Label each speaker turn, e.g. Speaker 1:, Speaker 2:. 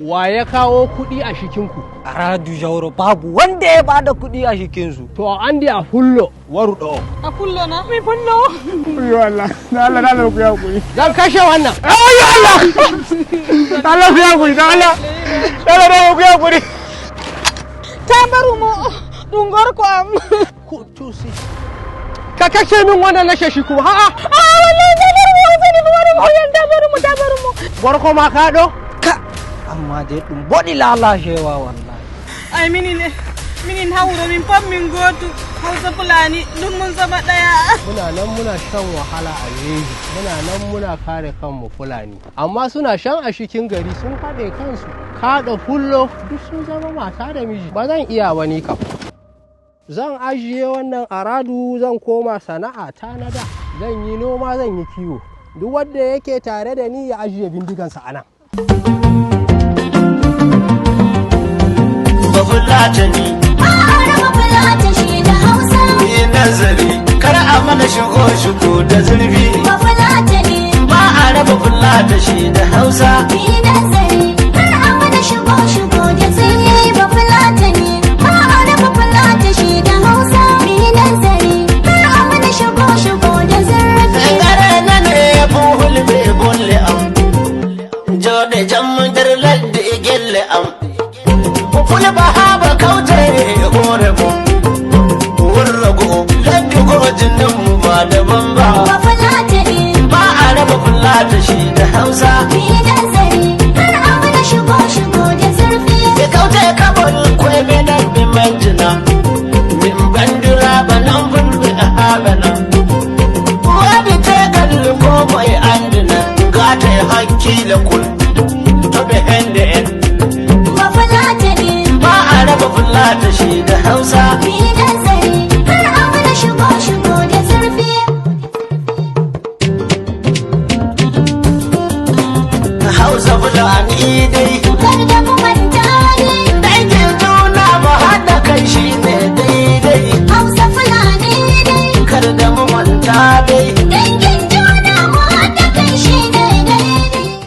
Speaker 1: Wa ya kawo kuɗi a shikinku?
Speaker 2: Aradu Jauro babu wanda ya bada kuɗi a shikinsu.
Speaker 1: To an di a fullo waru ɗo.
Speaker 3: A fullo na? Mi fullo?
Speaker 1: Kuyo Allah, na Allah ku ya kuri. Zan kashe wannan. Ayyo Allah! Allah ku ya kuri, Allah ku ya kuri.
Speaker 3: Ta baru mu dungor ko am.
Speaker 1: Ku tusi. Ka kashe min wannan na shashi kuma. A'a.
Speaker 3: Wallahi ta baru mu.
Speaker 1: Gorko ma ka ɗo?
Speaker 2: Amma dai ɗum boɗi lalashewa wallahi.
Speaker 3: Ai minin hauro min pam min gotu Hausa Fulani duk mun zama ɗaya.
Speaker 1: Muna nan muna shan wahala a jeji. Muna nan muna kare kanmu Fulani. Amma suna shan a cikin gari sun haɗe kansu. Kaɗa fullo duk sun zama mata da miji. Ba zan iya wani kam. Zan ajiye wannan aradu zan koma sana'a ta na da. Zan yi noma zan yi kiwo. Duk wanda yake tare da ni ya ajiye bindigansa a nan.
Speaker 4: Bafulatani
Speaker 5: Bafulata shi da Hausa.
Speaker 4: yi nazari kar a mana shigo da zurfi
Speaker 5: Bafulatani
Speaker 4: ba a raba fulata shi da Hausa
Speaker 5: yi nazari kar a mana shigo da zurfi. Bafulatani ba a raba fulata shi da Hausa. Yi nazari kar a mana shigo da zurfi.
Speaker 4: ngare na ne bu hulbe bolle am jode jam dar ladde gelle am fule ba haba kaute hore mu warrago ladde go jinnan mu ba da bamba
Speaker 5: Bafulatani
Speaker 4: ba a raba fulata shi da Hausa
Speaker 5: yi nazari kar a mana shigo da zurfi.
Speaker 4: ya kaute kabon kwai me nan bi manjina min bandira banan bulbe a habana wadi te gallu ko mai andina gata hakkila kul to be hende en
Speaker 5: Bafulatani
Speaker 4: ba a raba fulata shi da Hausa
Speaker 5: yi nazari kar a mana shigo da zurfi.
Speaker 4: Hausa fulani dai